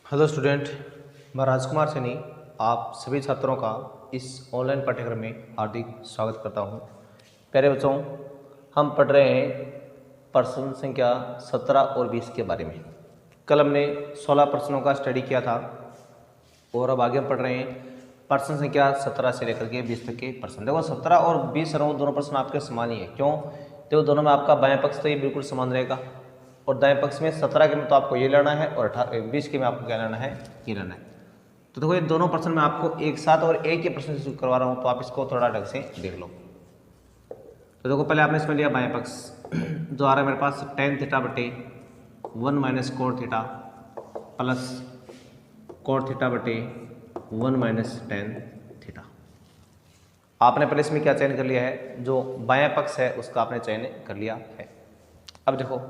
Hello student, मैं राजकुमार सैनी आप सभी छात्रों का इस ऑनलाइन पाठ्यक्रम में हार्दिक स्वागत करता हूं। प्यारे बच्चों, हम पढ़ रहे हैं प्रश्न संख्या 17 और 20 के बारे में। कल हमने 16 प्रश्नों का स्टडी किया था और अब आगे हम पढ़ रहे हैं प्रश्न संख्या 17 से लेकर के 20 तक के प्रश्न। देखो 17 और 20 दोनों प्रश्न आपके समान ही है। क्यों? देखो दोनों में आपका बाएं पक्ष तो ये बिल्कुल समान रहेगा और दाएं पक्ष में 17 के में तो आपको ये लेना है और 20 के में आपको क्या लेना है, ये लेना है। तो देखो ये दोनों प्रश्न मैं आपको एक साथ और एक ही प्रश्न से करवा रहा हूँ, तो आप इसको थोड़ा ढंग से देख लो। तो देखो पहले आपने इसमें लिया बाएं पक्ष जो आ रहा है मेरे पास tan थीटा बटे 1 minus cot theta plus cot theta बटे 1 माइनस tan थीटा। आपने पहले इसमें क्या चयन कर लिया है, जो बायां पक्ष है उसका आपने चयन कर लिया है। अब देखो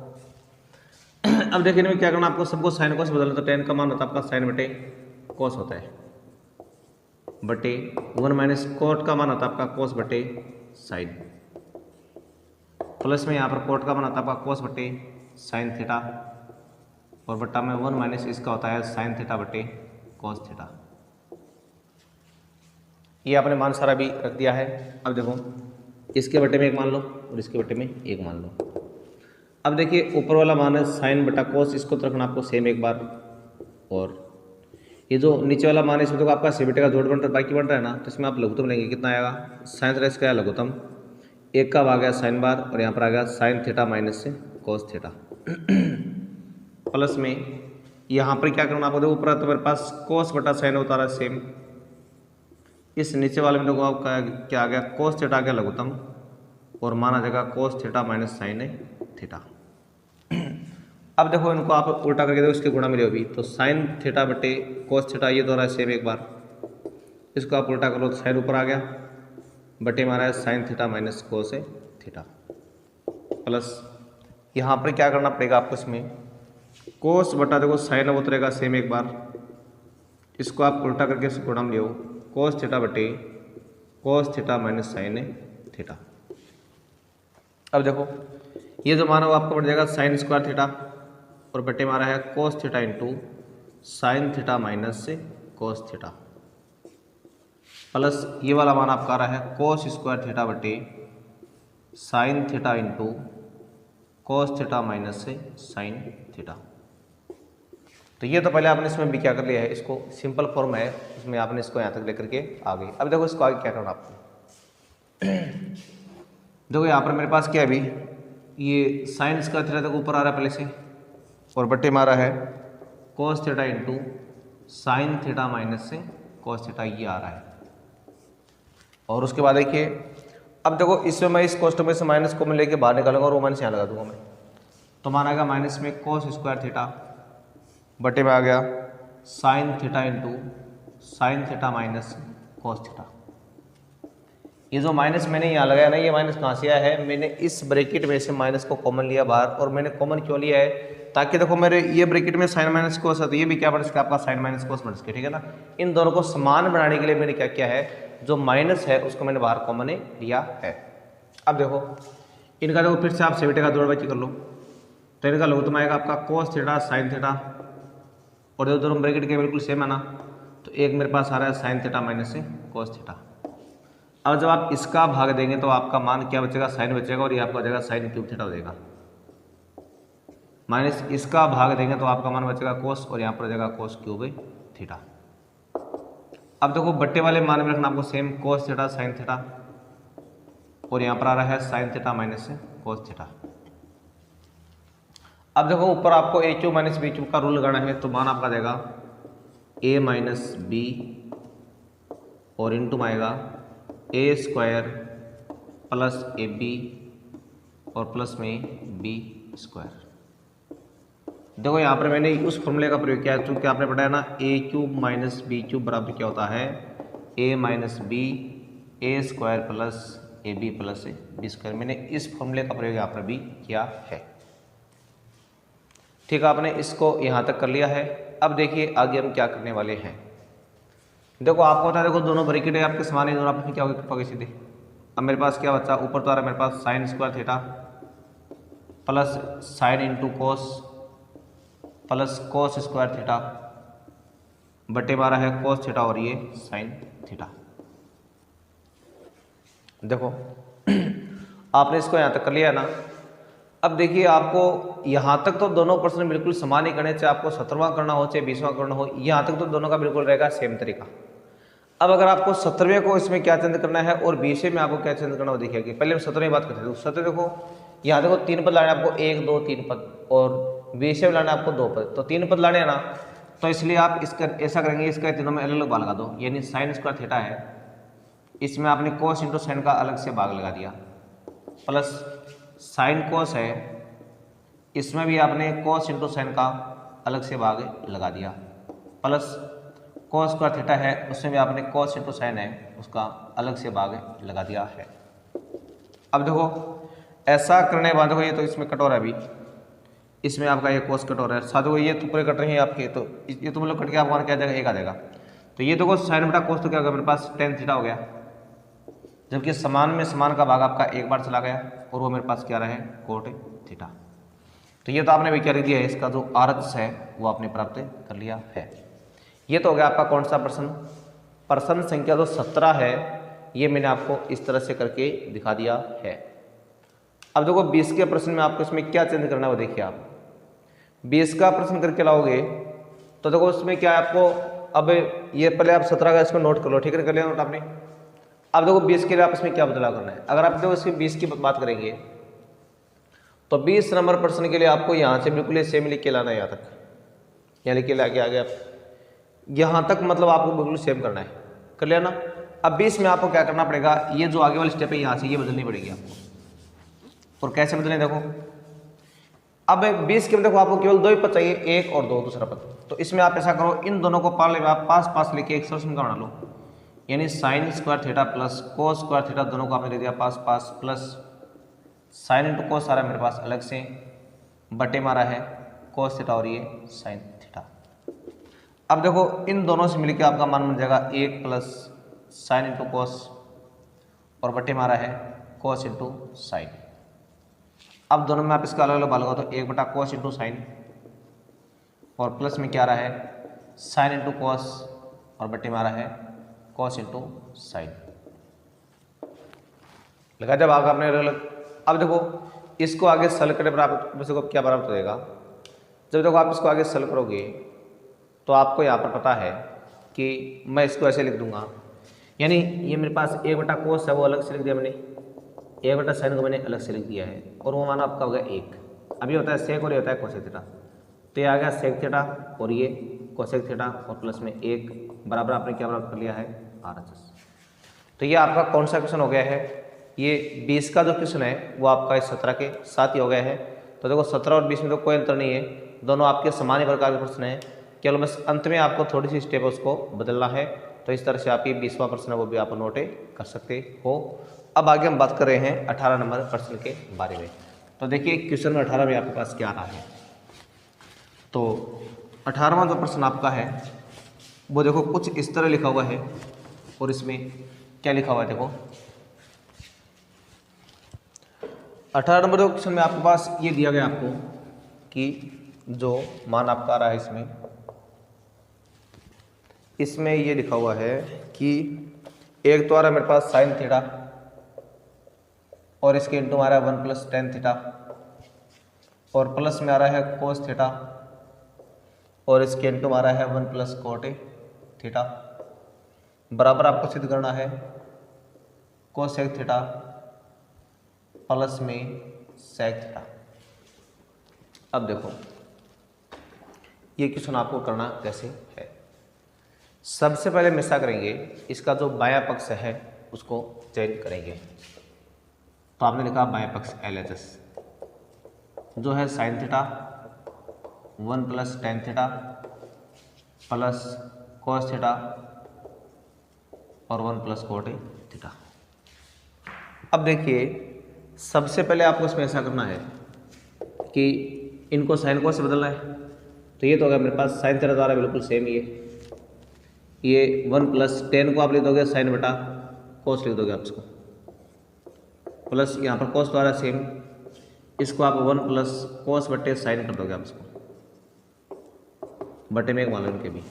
अब देखिए इनमें क्या करना, आपको सबको साइन कोस बदलना। तो tan का मान होता है आपका साइन बटे कोस होता है बटे 1 माइनस कोट का मान होता है आपका कोस बटे साइन प्लस में यहाँ पर कोट का मान होता है आपका कोस बटे साइन थीटा और बट्टा में 1 माइनस इसका होता है साइन थीटा बटे कोस थीटा। ये आपने मान सारा भी रख दिया है। अब देखो इसके बटे में एक मान लो और इसके बटे में एक मान लो। अब देखिए ऊपर वाला मान है साइन बटा कोस, इसको तो रखना आपको सेम एक बार, और ये जो नीचे वाला मान है इसमें तो आपका सी बटे का जोड़ बन रहा है, बाकी बन रहा है ना, तो इसमें आप लघुत्तम लेंगे। कितना आएगा? साइन थीटा इसका लघुत्तम एक का आ गया साइन बार और यहाँ पर आ गया साइन थीटा माइनस से कोस थीटा प्लस में यहाँ पर क्या करना आपको, देखो ऊपर तो मेरे पास कोस बटा साइन होता रहा सेम, इस नीचे वाले में देखो आपका क्या आ गया कोस थीटा का लघुत्तम और मान आ जाएगा cos theta minus sine theta. अब देखो इनको आप उल्टा करके देखो, इसके गुणा मिले अभी तो साइन थीटा बटे कोस थीटा, ये दोहरा सेम एक बार, इसको आप उल्टा करो तो साइन ऊपर आ गया बटे में आ रहा है sine theta minus cos theta plus यहाँ पर क्या करना पड़ेगा आपको, इसमें कोस बटा देखो साइन वो उतरेगा सेम एक बार, इसको आप उल्टा करके इसको गुणा में ले कोस थीटा बटे cos theta minus sine theta. अब देखो ये जो मान है वो आपको बढ़ जाएगा साइन स्क्वायर थीटा और बटे में आ रहा है cos theta into sine theta minus से कोस थीटा प्लस ये वाला मान आपका आ रहा है कोस स्क्वायर थीटा बटे sine theta into cos theta minus से साइन थीटा। तो ये तो पहले आपने इसमें भी क्या कर लिया है, इसको सिंपल फॉर्म है, इसमें आपने इसको यहाँ तक लेकर के आ गई। अब देखो इसको आगे क्या करना आपको, देखो यहाँ पर मेरे पास क्या है अभी, ये साइन स्क्वायर थीटा तक ऊपर आ रहा है पहले से और बट्टे मारा है cos theta into sine theta minus से कोस थीटा, ये आ रहा है। और उसके बाद देखिए अब देखो इसमें मैं इस कोष्टक में से माइनस को मैं लेके बाहर निकालूंगा और वो माइनस यहाँ लगा दूंगा मैं, तो मान आएगा माइनस में कोस स्क्वायर थीटा बटे में आ गया sine theta into sine theta minus cos theta. ये जो माइनस मैंने यहाँ लगाया ना, ये माइनस कहाँ से आया है, मैंने इस ब्रैकेट में से माइनस को कॉमन लिया बाहर, और मैंने कॉमन क्यों लिया है, ताकि देखो मेरे ये ब्रैकेट में साइन माइनस कोस है तो ये भी क्या बन सके आपका साइन माइनस कोस बन सके, ठीक है ना। इन दोनों को समान बनाने के लिए मैंने क्या किया है, जो माइनस है उसको मैंने बाहर कॉमन लिया है। अब देखो इनका देखो फिर से आप सेवेटे का जोड़बाजी कर लो, तो इनका लघुत्तम आएगा आपका कोस थीटा साइन थीटा, और जो दोनों ब्रैकेट के बिल्कुल सेम है ना, तो एक मेरे पास आ रहा है साइन थीटा माइनस से कोस थीटा। अब जब आप इसका भाग देंगे तो आपका मान क्या बचेगा, साइन बचेगा, और ये आपका बचेगा साइन क्यूब थीटा हो जाएगा, माइनस इसका भाग देंगे तो आपका मान बचेगा कोस और यहाँ पर बचेगा कोस क्यूब थीटा। अब देखो बट्टे वाले मान में रखना आपको same cos theta sine theta, और यहाँ पर आ रहा है sine theta minus cos theta. अब देखो ऊपर आपको ए क्यूब माइनस बी क्यूब का रूल लगाना है, तो मान आपका देगा ए माइनस बी और इंटू में आएगा ए स्क्वायर प्लस ए बी और प्लस में बी स्क्वायर। देखो यहाँ पर मैंने उस फॉर्मूले का प्रयोग किया, चूंकि आपने पढ़ा है ना A cube minus B cube बराबर क्या होता है, A minus B A square plus A B plus B square. मैंने इस फॉर्मूले का प्रयोग यहाँ पर भी किया है, ठीक है। आपने इसको यहाँ तक कर लिया है। अब देखिए आगे हम क्या करने वाले हैं। देखो आपको पता है, देखो दोनों ब्रैकेट है आपके समान है, दोनों आपस में क्या होगा सीधे। अब मेरे पास क्या बचा, ऊपर तो आ रहा है मेरे पास sine square theta plus sine into cos plus cos square theta बटे में आ रहा है कोस थीटा और ये साइन थीटा। देखो आपने इसको यहाँ तक कर लिया ना। अब देखिए आपको यहाँ तक तो दोनों प्रश्न बिल्कुल समान ही करने, चाहे आपको 17वां करना हो चाहे 20वां करना हो, यहाँ तक तो दोनों का बिल्कुल रहेगा सेम तरीका। अब अगर आपको 17वें को इसमें क्या चेंज करना है और 20वें में आपको क्या चेंज करना हो, देखिए कि पहले हम 17वें बात करते हैं। तो 17 देखो यहाँ देखो 3 पद लाने आपको, 1 2 3 पद, और 20वें लाने आपको 2 पद, तो 3 पद लाने हैं ना, तो इसलिए आप इसका ऐसा करेंगे, इसका तीनों में अलग अलग भाग लगा दो। यानी साइन स्क्वायर थीटा है, इसमें आपने कोस इंटू साइन का अलग से भाग लगा दिया, प्लस साइन कोस है, इसमें भी आपने कोस इंटू साइन का अलग से भाग लगा दिया, प्लस कोस स्क्वायर थीटा है, उसमें भी आपने कोस इंटू साइन है उसका अलग से भाग लगा दिया है। अब देखो ऐसा करने के बाद देखो ये तो इसमें कट हो रहा है, अभी इसमें आपका ये कोस कट हो रहा है, साथ देखो ये तो पूरे कट रहे हैं आपके, तो ये तो मतलब कट के आपको क्या जाएगा, एक आ जाएगा। तो ये देखो साइन बटा कोस तो क्या होगा मेरे पास टेन थीटा हो गया, जबकि समान में समान का भाग आपका एक बार चला गया और वो मेरे पास क्या रहा है कोट थीटा। तो ये तो आपने भी क्या लिख दिया है, इसका जो आरएचएस है वो आपने प्राप्त कर लिया है। ये तो हो गया आपका कौन सा प्रश्न, प्रश्न संख्या जो 17 है, ये मैंने आपको इस तरह से करके दिखा दिया है। अब देखो 20 के प्रश्न में आपको इसमें क्या चेंज करना है वो देखिए। आप 20 का प्रश्न करके लाओगे तो देखो उसमें क्या है आपको, अब ये पहले आप 17 का इसको नोट कर लो, ठीक है, कर लिया नोट आपने। अब देखो 20 के लिए आप इसमें क्या बदलाव करना है। अगर आप देखो इसकी 20 की बात करेंगे तो 20 नंबर प्रश्न के लिए आपको यहाँ से बिल्कुल सेम लिख के लाना है, यहाँ तक यहाँ लिख के लाके आगे आप यहाँ तक, मतलब आपको बिल्कुल सेम करना है, कर लिया ना। अब 20 में आपको क्या करना पड़ेगा, ये जो आगे वाली स्टेप है यहाँ से ये बदलनी पड़ेगी आपको। और कैसे बदलें देखो, अब 20 के में देखो आपको केवल 2 ही पद चाहिए, एक और 2 दूसरा पद। तो इसमें आप ऐसा करो, इन दोनों को पाले में आप पास पास लेके एक सॉल्यूशन का बना लो, यानी sign square theta plus cos square theta, दोनों को आपने ले दिया पास पास, प्लस साइन इंटू कोस आ रहा है मेरे पास अलग से, बटे मारा है कोस थीटा और ये साइन थीटा। अब देखो इन दोनों से मिलकर आपका मान बन जाएगा 1 प्लस साइन इंटू कोस और बटे मारा है कोस इंटू साइन। अब दोनों में आप इसका अलग अलग भाग लगाओ तो 1 बटा कोस इंटू साइन और प्लस में क्या आ रहा है साइन इंटू कोस और बटे मारा है कोस इंटू साइन। लगा जब आगे आपने अलग अलग। अब देखो इसको आगे सल करने पर आपको क्या बराबर होगा, जब देखो आप इसको आगे सल करोगे तो आपको यहाँ पर पता है कि मैं इसको ऐसे लिख दूंगा, यानी ये मेरे पास 1 बटा कोस है वो अलग से लिख दिया मैंने, 1 बटा साइन को मैंने अलग से लिख दिया है, और वो माना आपका हो गया 1। अभी होता है सेक और ये होता है कोसेक थीटा, तो ये आ गया सेक थीटा और ये कोसेक थीटा और प्लस में 1 बराबर आपने क्या बराबर कर लिया है आरएचएस। तो ये आपका कौन सा क्वेश्चन हो गया है, ये 20 का जो क्वेश्चन है वो आपका इस 17 के साथ ही हो गया है। तो देखो 17 और 20 में तो कोई अंतर नहीं है, दोनों आपके समान ही प्रकार के प्रश्न हैं, केवल बस अंत में आपको थोड़ी सी स्टेप उसको बदलना है। तो इस तरह से आपकी 20वां प्रश्न है वो भी आप नोट कर सकते हो। अब आगे हम बात कर रहे हैं 18 नंबर प्रश्न के बारे में। तो देखिए क्वेश्चन नंबर 18 में आपके पास क्या आ रहा है। तो 18वां जो प्रश्न आपका है वो देखो कुछ इस तरह लिखा हुआ है, और इसमें क्या लिखा हुआ है देखो 18 नंबर जो क्वेश्चन में आपके पास ये दिया गया आपको कि जो मान आपका आ रहा है इसमें ये लिखा हुआ है कि एक तो आ रहा है मेरे पास साइन थीटा और इसके इंटू आ रहा है 1 प्लस टेन थीटा और प्लस में आ रहा है कोस थीटा और इसके इंटू आ रहा है 1 प्लस कोट थीटा बराबर आपको सिद्ध करना है कोसेक थीटा प्लस में सेक थीटा। अब देखो ये क्वेश्चन आपको करना कैसे है। सबसे पहले हम ऐसा करेंगे, इसका जो बायां पक्ष है उसको चेंज करेंगे। तो आपने लिखा बायां पक्ष LHS जो है sine theta 1 plus tan theta plus cos theta और 1 प्लस कोट थीटा। अब देखिए सबसे पहले आपको इसमें ऐसा करना है कि इनको साइन कोस से बदलना है। तो ये तो होगा मेरे पास साइन थीटा द्वारा बिल्कुल सेम ये 1 प्लस टेन को आप लिख दोगे साइन बटा कोस लिख दोगे आप इसको, प्लस यहाँ पर कोस द्वारा सेम इसको आप 1 प्लस कोस बटे साइन कर दोगे आप इसको, बटे में एक मान लो इनके भी।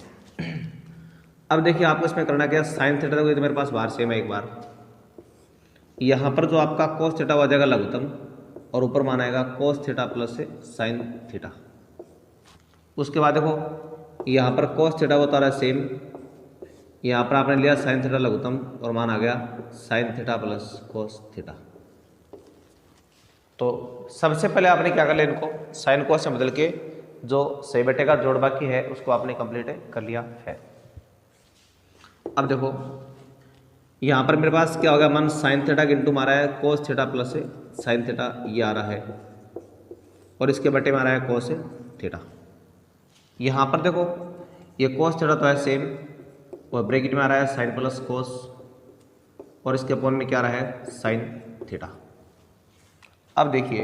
अब देखिए आपको इसमें करना क्या है, साइन थीटा देखो ये तो मेरे पास बाहर सेम है एक बार, यहाँ पर जो आपका कोस थीटा हो जाएगा लघुत्तम और ऊपर माना आएगा कोस थीटा प्लस से साइन थीटा। उसके बाद देखो यहाँ पर कोस थीटा वो तारा सेम, यहाँ पर आपने लिया साइन थीटा लघुत्तम और मान आ गया sine theta plus cos theta. तो सबसे पहले आपने क्या कर लिया, इनको साइन कोस से बदल के जो सही बटे का जोड़ बाकी है उसको आपने कंप्लीट कर लिया है। अब देखो यहाँ पर मेरे पास क्या होगा, मान साइन थीटा इंटू मारा है कोस थीटा प्लस से साइन थीटा ये आ रहा है और इसके बटे में आ रहा है कोस थीटा। यहाँ पर देखो ये कोस थीटा तो है सेम और ब्रैकेट में आ रहा है साइन प्लस कोस और इसके अपॉन में क्या आ रहा है साइन थीटा। अब देखिए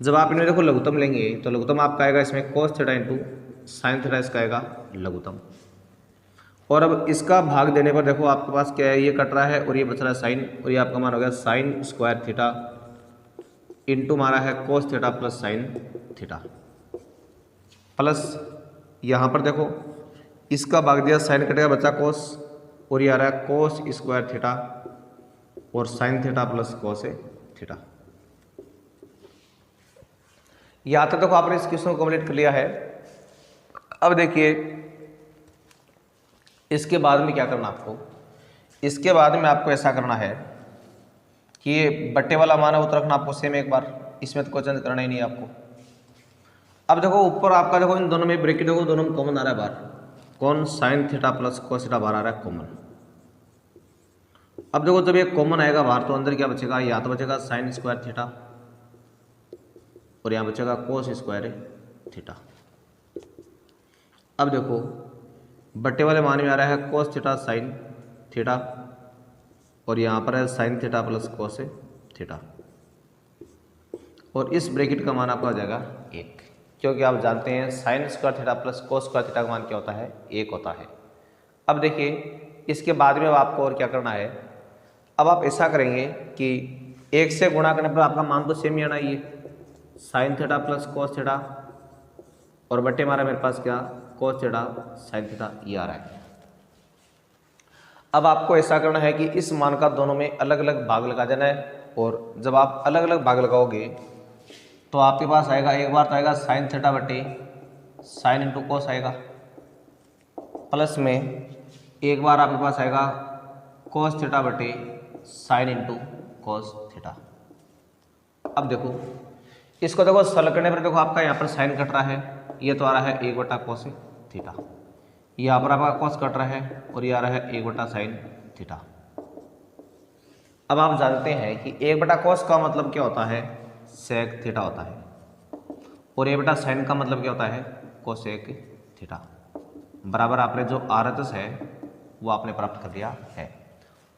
जब आप इन्हें देखो लघुत्तम लेंगे तो लघुत्तम आपका आएगा इसमें cos theta into sine theta, इसका आएगा लघुत्तम। और अब इसका भाग देने पर देखो आपके पास क्या है, ये कट रहा है और ये बच रहा है साइन, और ये आपका मान हो गया साइन स्क्वायर थीटा इंटू मारा है cos theta plus sine theta, plus यहाँ पर देखो इसका भाग दिया साइन कटेगा बचा कोस और ये आ रहा है कोस स्क्वायर थीटा और sine theta plus cos theta. यहाँ तक देखो आपने इस क्वेश्चन को कंप्लीट कर लिया है। अब देखिए इसके बाद में क्या करना आपको, इसके बाद में आपको ऐसा करना है कि ये बट्टे वाला मान है वो तो रखना आपको सेम एक बार, इसमें तो कोई चेंज करना ही नहीं है आपको। अब देखो ऊपर आपका देखो इन दोनों में ब्रैकेट देखो दोनों में कॉमन आ रहा है बाहर, कौन sine theta plus cos theta बाहर आ रहा है कॉमन। अब देखो जब ये कॉमन आएगा बाहर तो अंदर क्या बचेगा, या तो बचेगा साइन स्क्वायर थीटा और यहाँ बचेगा कोस स्क्वायर थीटा। अब देखो बट्टे वाले मान में आ रहा है कोस थीटा साइन थीटा और यहाँ पर है sine theta plus cos theta और इस ब्रैकेट का मान आपका आ जाएगा 1, क्योंकि आप जानते हैं sign square theta plus cos square theta का मान क्या होता है 1 होता है। अब देखिए इसके बाद में अब आपको और क्या करना है, अब आप ऐसा करेंगे कि 1 से गुणा करने पर आपका मान तो सेम ही आना, ये sine theta plus cos theta और बट्टे मारा मेरे पास क्या कोस थीटा साइन थीटा ये आ रहा है। अब आपको ऐसा करना है कि इस मान का दोनों में अलग अलग भाग लगा देना है और जब आप अलग अलग भाग लगाओगे तो आपके पास आएगा, एक बार तो आएगा साइन थीटा बटे साइन इंटू कोस आएगा, प्लस में एक बार आपके पास आएगा कोस थीटा बटे साइन इंटू कोस थीटा। अब देखो इसको देखो सरल करने पर देखो आपका यहाँ पर साइन कट रहा है, ये तो आ रहा है 1 बटा कोस थीटा, यहाँ पर आपका कोस कट रहा है और ये आ रहा है 1 बटा साइन थीटा। अब आप जानते हैं कि 1 बटा कोस का मतलब क्या होता है सेक थीटा होता है और 1 बटा साइन का मतलब क्या होता है कोसेक थीटा, बराबर आपने जो RHS है वो आपने प्राप्त कर लिया है।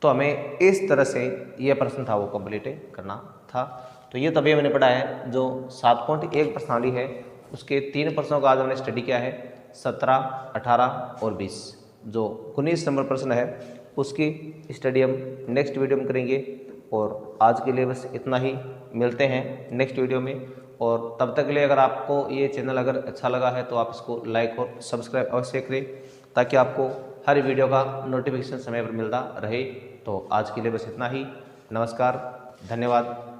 तो हमें इस तरह से ये प्रश्न था वो कंप्लीट करना था। तो ये तभी मैंने पढ़ा है जो 7.1 प्रश्नावली है उसके 3 प्रश्नों का आज हमने स्टडी किया है, 17, 18 और 20। जो 19 नंबर प्रश्न है उसकी स्टडी हम नेक्स्ट वीडियो में करेंगे। और आज के लिए बस इतना ही, मिलते हैं नेक्स्ट वीडियो में। और तब तक के लिए अगर आपको ये चैनल अगर अच्छा लगा है तो आप इसको लाइक और सब्सक्राइब अवश्य करें ताकि आपको हर वीडियो का नोटिफिकेशन समय पर मिलता रहे। तो आज के लिए बस इतना ही, नमस्कार, धन्यवाद।